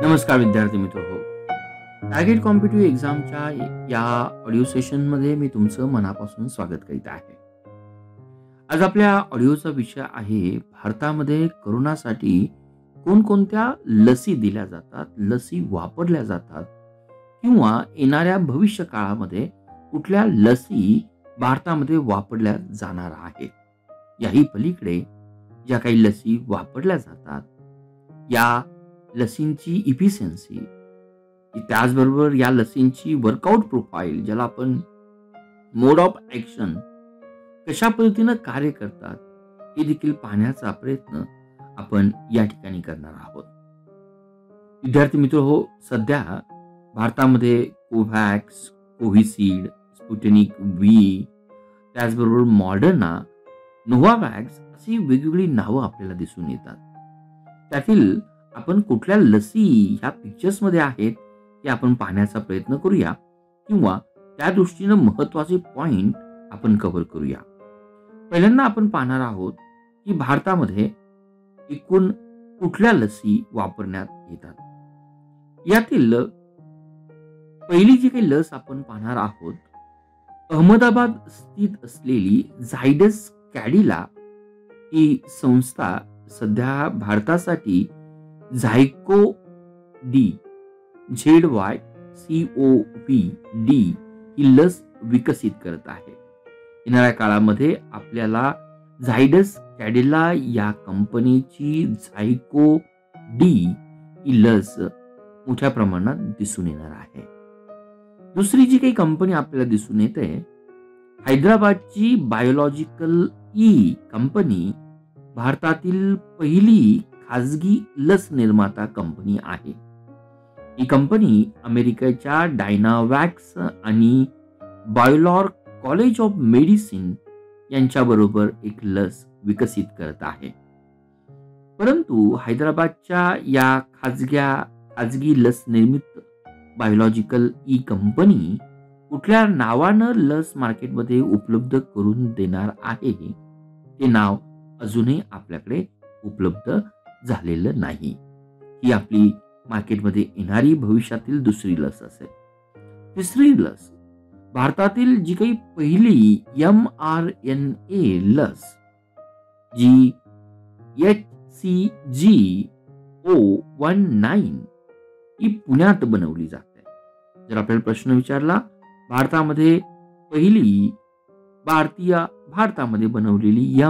नमस्कार विद्यार्थी मित्र हो. टार्गेट कॉम्पिटिटिव्ह एक्झामच्या या ऑडिओ सेशनमध्ये मी तुमचं मनापासून स्वागत करीत आहे. आज आपल्या ऑडिओचा विषय आहे भारतामध्ये कोरोनासाठी कोणकोणत्या लसी दिल्या जातात, लसी वापरल्या जातात किंवा येणाऱ्या भविष्य काळामध्ये कुठल्या लसी भारतामध्ये वापरल्या जाणार आहेत. याही पलीकडे ज्या काही लसी वापरल्या जातात या लसींची इफिशियन्सी, त्याचबरोबर या लसींची वर्कआउट प्रोफाईल, ज्याला आपण मोड ऑफ ऍक्शन, कशा पद्धतीनं कार्य करतात हे देखील पाहण्याचा प्रयत्न आपण या ठिकाणी करणार आहोत. विद्यार्थी मित्र हो, सध्या भारतामध्ये कोव्हॅक्स, कोव्हिशिल्ड, स्पुटनिक व्ही, त्याचबरोबर मॉडर्ना, नोव्हावॅक्स अशी वेगवेगळी नावं आपल्याला दिसून येतात. त्यातील आपण कुठल्या लसी ह्या पिक्चर्स मध्ये आहेत हे आपण पाहण्याचा प्रयत्न करूया किंवा त्या दृष्टीने महत्वाचे पॉइंट आपण कव्हर करूया. पहिल्यांदा आपण पाहणार आहोत की भारतामध्ये एकूण कुठल्या लसी वापरण्यात येतात. यातील पहिली जी काही लस आपण पाहणार आहोत, अहमदाबाद स्थित असलेली झायडस कॅडिला ही संस्था सध्या भारतासाठी झायको डी ZYCOV डी ही लस विकसित करत आहे. येणाऱ्या काळामध्ये आपल्याला झायडस कॅडिला या कंपनीची झायको डी ही लस मोठ्या प्रमाणात दिसून येणार आहे. दुसरी जी काही कंपनी आपल्याला दिसून येते, हैदराबादची बायोलॉजिकल ई कंपनी भारतातील पहिली खाजगी लस निर्माता कंपनी आहे. ही कंपनी अमेरिकेच्या डायनावॅक्स आणि बायोलॉर कॉलेज ऑफ मेडिसिन यांच्याबरोबर एक लस विकसित करत आहे. परंतु हैदराबादच्या या खाजगी लस निर्मित बायोलॉजिकल ई कंपनी कुठल्या नावानं लस मार्केटमध्ये उपलब्ध करून देणार आहे ते नाव अजूनही आपल्याकडे उपलब्ध झालेलं नाही. ही आपली मार्केटमध्ये येणारी भविष्यातील दुसरी लस असेल. तिसरी लस, भारतातील जी काही पहिली mRNA लस जी HCG019 ही पुण्यात बनवली जाते. जर आपल्याला प्रश्न विचारला भारतामध्ये पहिली भारतामध्ये बनवलेली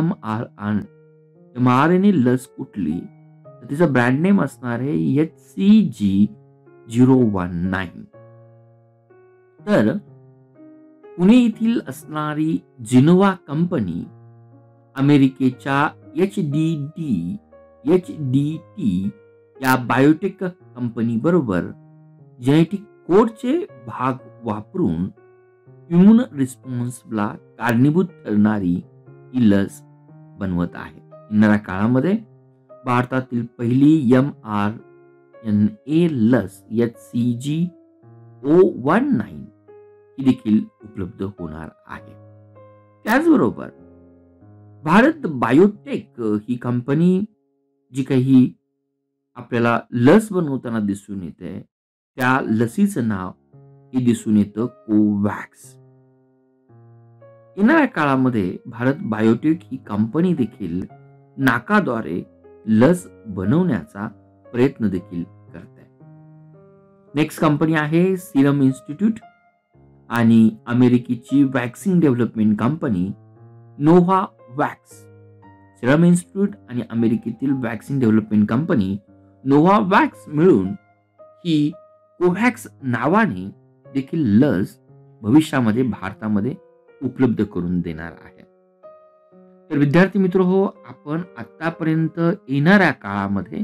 mRNA लस कुठली, तर तिचं ब्रँड नेम असणार आहे HCG019. तर पुणे येथील असणारी जिनोव्हा कंपनी अमेरिकेच्या HDT या बायोटेक कंपनी बरोबर जेनेटिक कोडचे भाग वापरून इम्युन रिस्पॉन्सला कारणीभूत ठरणारी ही लस बनवत आहे. येणाऱ्या काळामध्ये भारतातील पहिली mRNA लस HCG019 ही देखील उपलब्ध होणार आहे. त्याचबरोबर भारत बायोटेक ही कंपनी जी काही आपल्याला लस बनवताना दिसून येते, त्या लसीचं नाव हे दिसून येतं कोव्हॅक्स. येणाऱ्या काळामध्ये भारत बायोटेक ही कंपनी देखील नाकाद्वारे लस बनवण्याचा प्रयत्न देखील करते. नेक्स्ट कंपनी आहे सिरम इन्स्टिट्यूट आणि अमेरिकेची vaccine development company Novavax. Serum Institute आणि अमेरिकेतील वॅक्सिन डेव्हलपमेंट कंपनी नोव्हावॅक्स मिळून ही कोव्हॅक्स नावाने देखील लस भविष्यामध्ये भारतामध्ये उपलब्ध करून देणार आहे. तर विद्यार्थी मित्र हो, आपण आतापर्यंत येणाऱ्या काळामध्ये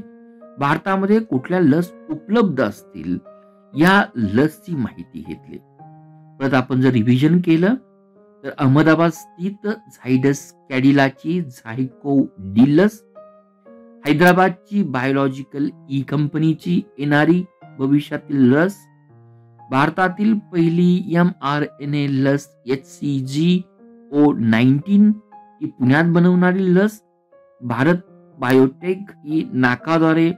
भारतामध्ये कुठल्या लस उपलब्ध असतील या लसची माहिती घेतली. परत आपण जर रिव्हिजन केलं तर अहमदाबाद स्थित झायडस कॅडिलाची झायको डी लस, हैदराबादची बायोलॉजिकल ई कंपनीची येणारी भविष्यातील लस, भारतातील पहिली mRNA लस HCG019 ही पुण्यात बनवणारी लस, भारत बायोटेक ही नाकाद्वारे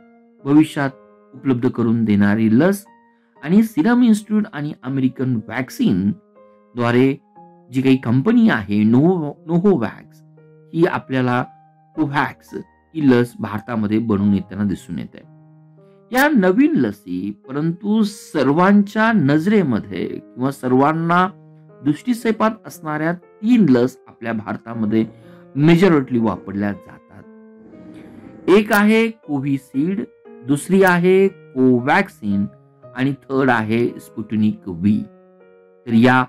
भविष्यात उपलब्ध करून देणारी लस आणि सिरम इन्स्टिट्यूट आणि अमेरिकन वॅक्सिन द्वारे जी काही कंपनी आहे नोव्होवॅक्स ही आपल्याला कोव्हॅक्स ही लस भारतामध्ये बनवून येताना दिसून येते. या नवीन लसी परंतु सर्वांच्या नजरेमध्ये किंवा सर्वांना दृष्टीक्षेपात असणाऱ्या 3 लस आपल्या भारतामध्ये मेजॉरिटली वापरल्या जातात. एक आहे कोविशिल्ड, दुसरी आहे कोवॅक्सिन आणि थर्ड आहे स्पुटनिक व्ही. तर या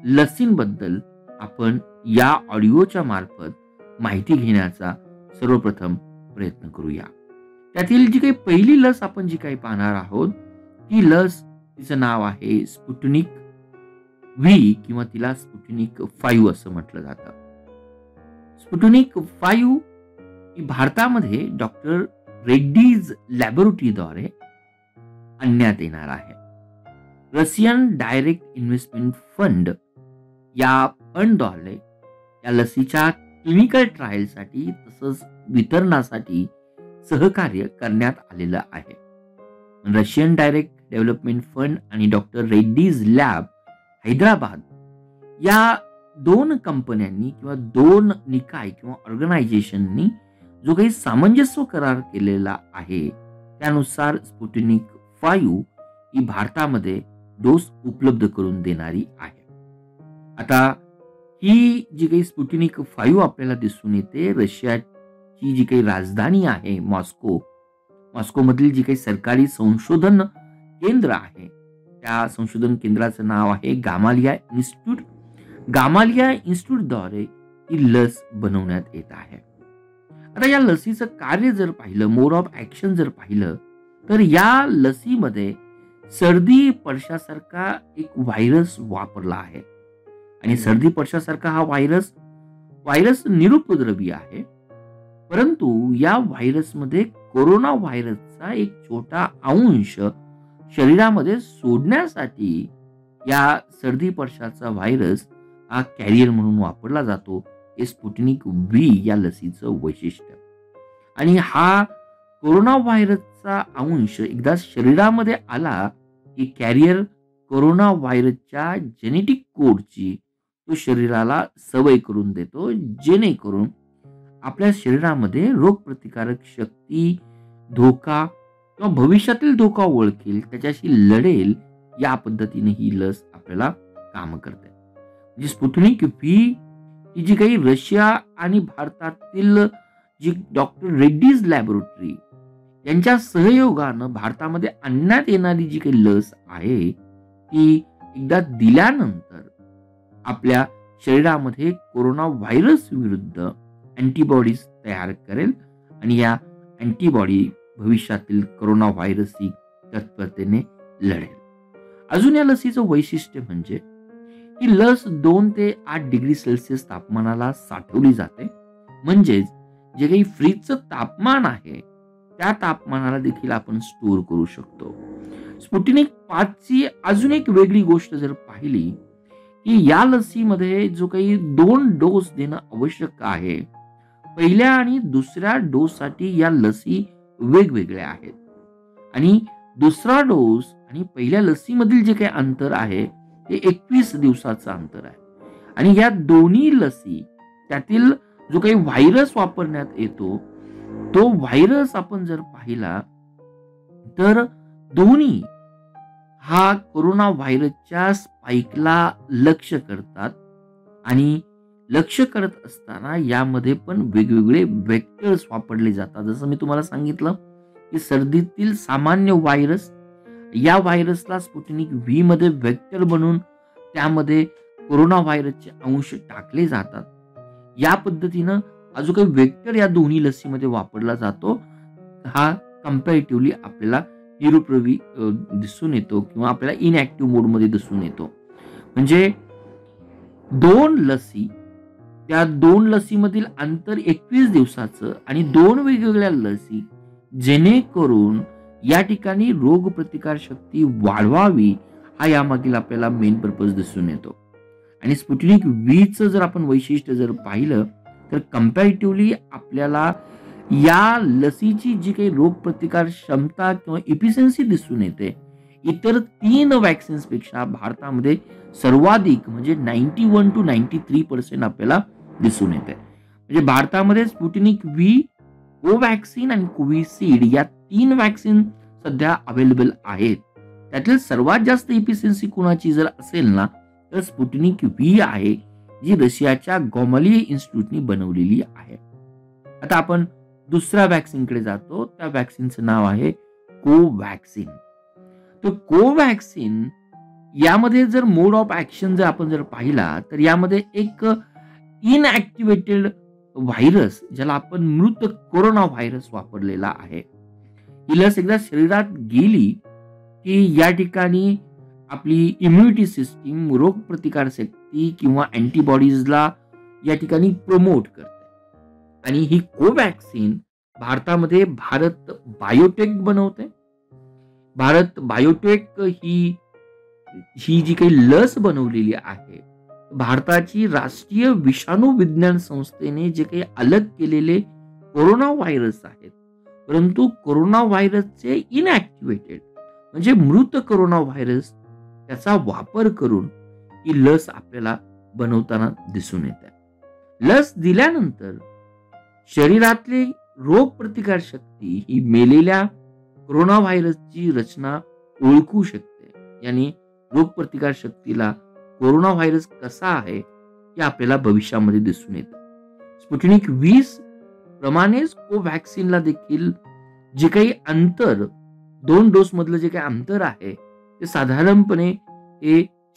लसींबद्दल आपण या ऑडिओच्या मार्फत माहिती घेण्याचा सर्वप्रथम प्रयत्न करूया. त्यातील जी काही पहिली लस आपण जी काही पाहणार आहोत ती लस, तिचं नाव आहे स्पुटनिक व्ही किंवा तिला स्पुटनिक 5 असं म्हटलं जातं. स्पुटनिक 5 ही भारतामध्ये डॉक्टर रेड्डीज लॅबोरेटरीद्वारे आणण्यात येणार आहे. रशियन डायरेक्ट इन्व्हेस्टमेंट फंड या फंडद्वारे या लसीच्या क्लिनिकल ट्रायलसाठी तसंच वितरणासाठी सहकार्य करण्यात आलेलं आहे. रशियन डायरेक्ट डेव्हलपमेंट फंड आणि डॉक्टर रेड्डीज लॅब हैदराबाद या 2 कंपन्यांनी किंवा 2 निकाय किंवा ऑर्गनायझेशननी जो काही सामंजस्य करार केलेला आहे त्यानुसार स्पुटनिक 5 ही भारतामध्ये डोस उपलब्ध करून देणारी आहे. आता ही जी काही स्पुटनिक 5 आपल्याला दिसून येते, रशियाची जी काही राजधानी आहे मॉस्को मधील जी काही सरकारी संशोधन केंद्र आहे त्या संशोधन केंद्राचं नाव आहे गामालिया इन्स्टिट्यूट. गामालिया इन्स्टिट्यूटद्वारे ही लस बनवण्यात येत आहे. आता या लसीचं कार्य जर पाहिलं, मोड ऑफ ऍक्शन जर पाहिलं तर या लसीमध्ये सर्दी पडशासारखा एक व्हायरस वापरला आहे आणि सर्दी पडशासारखा हा व्हायरस निरुपद्रवी आहे. परंतु या व्हायरसमध्ये कोरोना व्हायरसचा एक छोटा अंश शरीरामध्ये सोडण्यासाठी या सर्दी पडशाचा व्हायरस हा कॅरियर म्हणून वापरला जातो. हे स्पुटनिक व्ही या लसीचं वैशिष्ट्य. आणि हा कोरोना व्हायरसचा अंश एकदा शरीरामध्ये आला की कॅरियर कोरोना व्हायरसच्या जेनेटिक कोडची तो शरीराला सवय करून देतो, जेणेकरून आपल्या शरीरामध्ये रोगप्रतिकारक शक्ती, धोका किंवा भविष्यातील धोका ओळखेल, त्याच्याशी लढेल. या पद्धतीने ही लस आपल्याला काम करते. म्हणजे स्पुटनिक व्ही ही जी काही रशिया आणि भारतातील जी डॉक्टर रेड्डीज लॅबोरेटरी यांच्या सहयोगानं भारतामध्ये आणण्यात येणारी जी काही लस आहे ती एकदा दिल्यानंतर आपल्या शरीरामध्ये कोरोना व्हायरस विरुद्ध अँटीबॉडीज तयार करेल आणि या अँटीबॉडी भविष्यातील कोरोना व्हायरसशी तत्परतेने लढेल. अजून या लसीचं वैशिष्ट्य म्हणजे ही लस 2 ते 8 डिग्री सेल्सिअस तापमानाला साठवली जाते. म्हणजेच जे काही फ्रीजचं तापमान आहे त्या तापमानाला देखील आपण स्टोअर करू शकतो. स्पुटनिक 5 ची अजून एक वेगळी गोष्ट जर पाहिली की या लसीमध्ये जो काही 2 डोस देणं आवश्यक आहे, पहिल्या आणि दुसऱ्या डोससाठी या लसी वेगवेगळ्या आहेत आणि दुसरा डोस आणि पहिल्या लसीमधील जे काही अंतर आहे ते 21 दिवसाचं अंतर आहे. आणि या दोन्ही लसी त्यातील जो काही व्हायरस वापरण्यात येतो तो व्हायरस आपण जर पाहिला तर दोन्ही हा कोरोना व्हायरसच्या स्पाइकला लक्ष करतात आणि लक्ष करत असताना यामध्ये पण वेगवेगळे वेक्टर्स वापरले जातात. जसं मी तुम्हाला सांगितलं की सर्दीतील सामान्य व्हायरस, या व्हायरसला स्पुटनिक व्ही मध्ये वेक्टर बनवून त्यामध्ये कोरोना व्हायरसचे अंश टाकले जातात. या पद्धतीनं हा जो काही वेक्टर या दोन्ही लसीमध्ये वापरला जातो हा कंपॅरेटिव्हली आपल्याला निरुपद्रवी दिसून येतो किंवा आपल्याला इनॅक्टिव्ह मोड मध्ये दिसून येतो. म्हणजे 2 लसी, त्या 2 लसीमधील अंतर 21 दिवसाचं आणि 2 वेगवेगळ्या लसी, जेणेकरून या ठिकाणी रोग प्रतिकार शक्ती वाढवावी हा यामागील आपल्याला मेन पर्पज दिसून येतो. आणि स्पुटनिक व्ही चं जर आपण वैशिष्ट्य जर पाहिलं तर कंपॅरेटिव्हली आपल्याला या लसीची जी काही रोगप्रतिकार क्षमता किंवा इफिशियन्सी दिसून येते, इतर 3 व्हॅक्सिन्सपेक्षा भारतामध्ये सर्वाधिक म्हणजे 91 to 93% आपल्याला दिसून येते. म्हणजे भारतामध्ये स्पुटनिक व्ही, कोव्हॅक्सिन आणि कोविशिल्ड या 3 व्हॅक्सिन सध्या अवेलेबल आहेत. त्यातील सर्वात जास्त इफिशियन्सी कुणाची जर असेल ना, तर स्पुटनिक व्ही आहे, जी रशियाच्या गॉमालिया इन्स्टिट्यूटनी बनवलेली आहे. आता आपण दुसऱ्या व्हॅक्सिनकडे जातो. त्या व्हॅक्सिनचं नाव आहे कोव्हॅक्सिन. तर कोव्हॅक्सिन यामध्ये जर मोड ऑफ ऍक्शन जर पाहिला, तर यामध्ये एक इनऍक्टिव्हेटेड व्हायरस, ज्याला आपण मृत कोरोना व्हायरस वापरलेला आहे. ही लस एकदा शरीरात गेली की या ठिकाणी आपली इम्युनिटी सिस्टीम, रोगप्रतिकार शक्ती किंवा अँटीबॉडीजला या ठिकाणी प्रमोट करते. आणि ही कोव्हॅक्सिन भारतामध्ये भारत बायोटेक बनवते. भारत बायोटेक ही जी काही लस बनवलेली आहे, भारताची राष्ट्रीय विषाणू विज्ञान संस्थेने जे काही अलग केलेले कोरोना व्हायरस आहेत, परंतु कोरोना व्हायरसचे इनऍक्टिव्हेटेड म्हणजे मृत कोरोना व्हायरस त्याचा वापर करून ही लस आपल्याला बनवताना दिसून येते. लस दिल्यानंतर शरीरातली रोगप्रतिकार शक्ती ही मेलेल्या कोरोना व्हायरसची रचना ओळखू शकते. यानी रोगप्रतिकार शक्तीला कोरोना व्हायरस कसा आहे हे आपल्याला भविष्यामध्ये दिसून येतं. स्पुटनिक 20 प्रमाणेच कोव्हॅक्सिनला देखील जे काही अंतर, 2 डोस मधलं जे काही अंतर आहे, ते साधारणपणे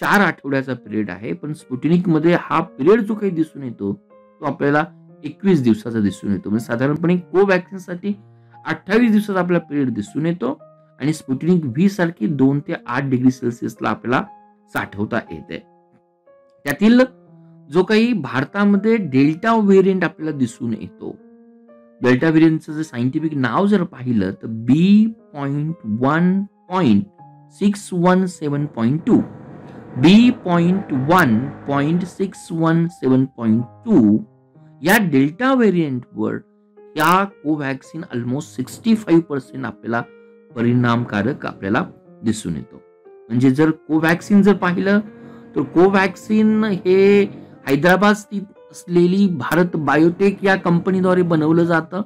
4 आठवड्याचा पिरियड आहे. पण स्पुटनिक मध्ये हा पिरियड जो काही दिसून येतो तो आपल्याला 21 दिवसाचा दिसून येतो. म्हणजे साधारणपणे कोव्हॅक्सिन साठी 28 दिवसाचा आपला पिरियड दिसून येतो आणि स्पुटनिक व्ही सारखी 2 ते 8 डिग्री सेल्सिअसला आपल्याला साठवता येते. त्यातील जो काही भारतामध्ये डेल्टा व्हेरियंट आपल्याला दिसून येतो, डेल्टा व्हेरियंटचं जर सायंटिफिक नाव जर पाहिलं तर B.1.617.2 B.1.617.2 या डेल्टा व्हेरियंटवर या कोव्हॅक्सिन ऑलमोस्ट 65% आपल्याला परिणामकारक आपल्याला दिसून येतो. म्हणजे जर कोव्हॅक्सिन जर पाहिलं तर कोव्हॅक्सिन हे हैदराबाद स्थित असलेली भारत बायोटेक या कंपनीद्वारे बनवलं जातं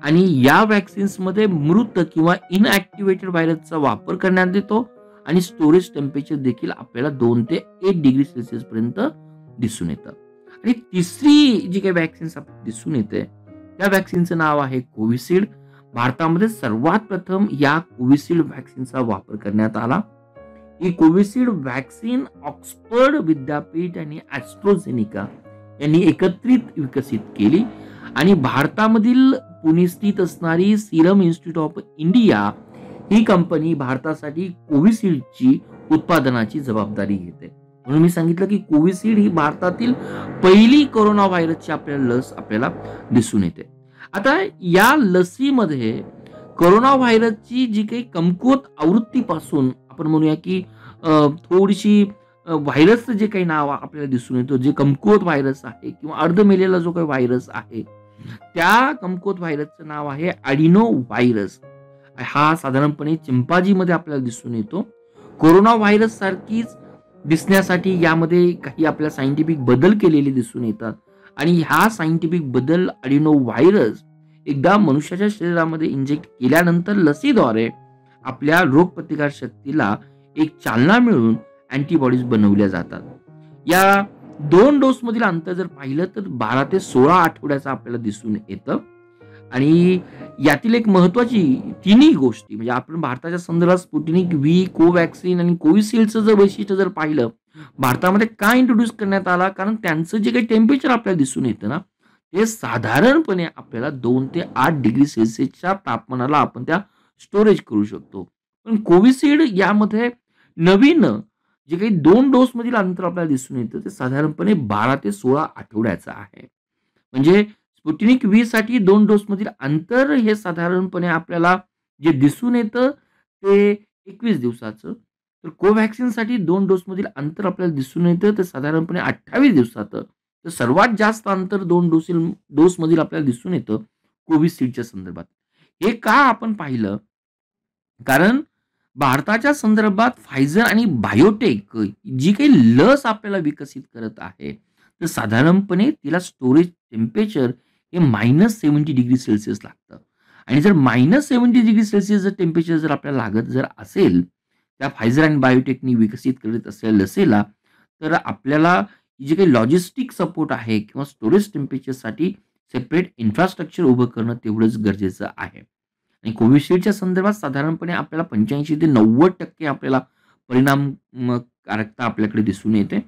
आणि या व्हॅक्सिन्स मध्ये मृत किंवा इनऍक्टिव्हेटेड व्हायरसचा वापर करण्यात येतो आणि स्टोरेज टेम्परेचर देखील आपल्याला 2 ते 8 डिग्री सेल्सिअस पर्यंत दिसून येतं. आणि तिसरी जी काही व्हॅक्सिन्स दिसून येते त्या व्हॅक्सिनचं नाव आहे कोविशिल्ड. भारतामध्ये सर्वात प्रथम या कोविशिल्ड व्हॅक्सिनचा वापर करण्यात आला. ही कोविशिल्ड व्हॅक्सिन ऑक्सफर्ड विद्यापीठ आणि ॲस्ट्रोझेनिका यांनी एकत्रित विकसित केली आणि भारतामधील पुणे स्थित असणारी Serum institute of India he company भारतासाठी कोविशिल्डची उत्पादनाची जबाबदारी घेते. म्हणून मी सांगितलं की कोविशिल्ड ही भारतातील पहिली कोरोना व्हायरसची आपल्याला लस आपल्याला दिसून येते. आता या लसीमध्ये कोरोना व्हायरसची जी काही कमकुवत आवृत्तीपासून आपण म्हणूया की थोडीशी व्हायरसचं जे काही नाव आपल्याला दिसून येतो, जे कमकुवत व्हायरस आहे किंवा अर्ध मेलेला जो काही व्हायरस आहे, त्या कमकुवत व्हायरसचं नाव आहे ॲडिनो व्हायरस. हा साधारणपणे चिंपांझीमध्ये आपल्याला दिसून येतो. कोरोना व्हायरस सारखीच दिसण्यासाठी यामध्ये काही आपल्या सायंटिफिक बदल केलेले दिसून येतात आणि ह्या सायंटिफिक बदल ॲडिनो व्हायरस एकदा मनुष्याच्या शरीरामध्ये इंजेक्ट केल्यानंतर लसीद्वारे आपल्या रोगप्रतिकार शक्तीला एक चालना मिळून अँटीबॉडीज बनवल्या जातात. या 2 डोस मधील अंतर जर पाहिलं तर 12 ते 16 आठवड्याचा आपल्याला दिसून येतं. आणि यातील एक महत्वाची तिन्ही गोष्टी म्हणजे आपण भारताच्या संदर्भात स्पुटनिक व्ही, कोव्हॅक्सिन आणि कोविशिल्डचं जर वैशिष्ट्य जर पाहिलं, भारतामध्ये का इंट्रोड्यूस करण्यात आला, कारण त्यांचं जे काही टेम्परेचर आपल्याला दिसून येतं ना, ते साधारणपणे आपल्याला 2 ते 8 डिग्री सेल्सिअसच्या तापमानाला आपण त्या स्टोरेज करू शकतो. पण कोविशिल्ड यामध्ये नवीन जे काही 2 डोस मधील अंतर आपल्याला दिसून येतं ते साधारणपणे 12 ते 16 आठवड्याचं आहे. म्हणजे स्पुटनिक व्ही साठी 2 डोस मधील अंतर हे साधारणपणे आपल्याला जे दिसून येतं ते 21 दिवसाचं, तर कोव्हॅक्सिन साठी 2 डोस मधील अंतर आपल्याला दिसून येतं ते साधारणपणे 28 दिवसाचं. तर सर्वात जास्त अंतर 2 डोस मधील आपल्याला दिसून येतं कोविशिल्डच्या संदर्भात. हे का आपण पाहिलं? कारण भारताच्या संदर्भात फायझर आणि बायोटेक जी काही लस आपल्याला विकसित करत आहे, तर साधारणपणे तिला स्टोरेज टेम्परेचर हे -70°C लागतं आणि जर -70°C जर टेम्परेचर जर आपल्याला लागत जर असेल, त्या फायझर आणि बायोटेकनी विकसित करत असलेल्या लसीला, तर आपल्याला जे काही लॉजिस्टिक सपोर्ट आहे किंवा स्टोरेज टेम्परेचरसाठी सेपरेट इन्फ्रास्ट्रक्चर उभं करणं तेवढंच गरजेचं आहे. आणि कोविशिल्डच्या संदर्भात साधारणपणे आपल्याला 85 ते 90% आपल्याला परिणामकारकता आपल्याकडे दिसून येते.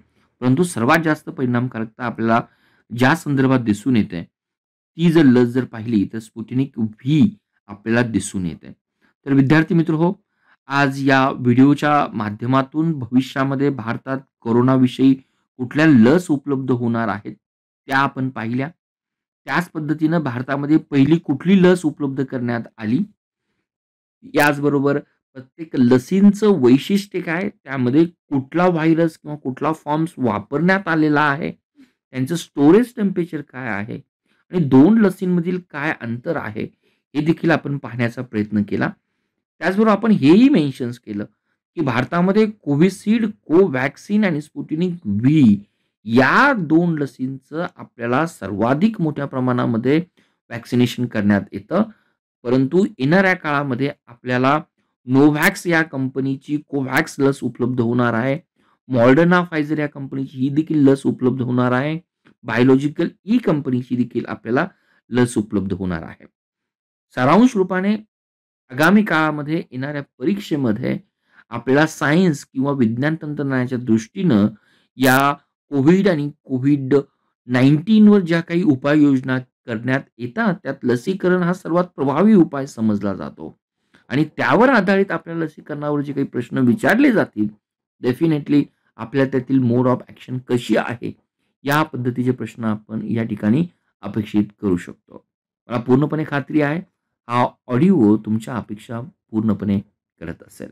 परंतु सर्वात जास्त परिणामकारकता आपल्याला ज्या संदर्भात दिसून येते, ती जर लस जर पाहिली तर स्पुटनिक व्ही आपल्याला दिसून येते. तर विद्यार्थी मित्रहो, आज या व्हिडिओच्या माध्यमातून भविष्यामध्ये भारतात कोरोनाविषयी कुठल्या लस उपलब्ध होणार आहेत, त्या आपण पाहिल्या. त्याच पद्धतीनं भारतामध्ये पहिली कुठली लस उपलब्ध करण्यात आली, याचबरोबर प्रत्येक लसींचं वैशिष्ट्य काय, त्यामध्ये कुठला व्हायरस किंवा कुठला फॉर्म्स वापरण्यात आलेला आहे, त्यांचं स्टोरेज टेम्परेचर काय आहे आणि 2 लसींमधील काय अंतर आहे, हे देखील आपण पाहण्याचा प्रयत्न केला. त्याचबरोबर आपण हेही मेन्शन्स केलं, की भारतामध्ये कोविशिल्ड, कोव्हॅक्सिन आणि स्पुटनिक व्ही या 2 लसींचं आपल्याला सर्वाधिक मोठ्या प्रमाणामध्ये व्हॅक्सिनेशन करण्यात येतं. परंतु येणाऱ्या काळामध्ये आपल्याला नोव्हॅक्स या कंपनीची कोव्हॅक्स लस उपलब्ध होणार आहे. मॉडर्ना फायझर या कंपनीची ही देखील लस उपलब्ध होणार आहे. बायोलॉजिकल ई कंपनीची देखील आपल्याला लस उपलब्ध होणार आहे. सारांश रूपाने आगामी काळामध्ये येणाऱ्या परीक्षेमध्ये आपल्याला सायन्स किंवा विज्ञान तंत्रज्ञानाच्या दृष्टीनं या कोविड आणि कोविड-19 वर ज्या काही उपाययोजना करण्यात येतात, त्यात लसीकरण हा सर्वात प्रभावी उपाय समजला जातो आणि त्यावर आधारित आपल्या लसीकरणावर जे काही प्रश्न विचारले जातील, डेफिनेटली आपल्याला त्यातील मोड ऑफ ॲक्शन कशी आहे, या पद्धतीचे प्रश्न आपण या ठिकाणी अपेक्षित करू शकतो. मला पूर्णपणे खात्री आहे, हा ऑडिओ तुमच्या अपेक्षा पूर्णपणे करत असेल.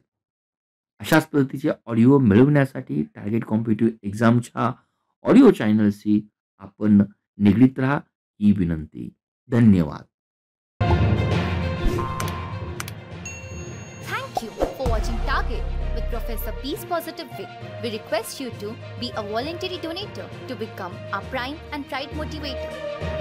अशाच पद्धतीचे ऑडिओ मिळवण्यासाठी टार्गेट कॉम्पिटिटिव्ह एक्झामच्या ऑडिओ चॅनलशी आपण निगडीत राहा, ही विनंती. धन्यवाद. Thank you for watching Target with Professor B's Positive Way. We request you to be a voluntary donator to become our prime and pride motivator.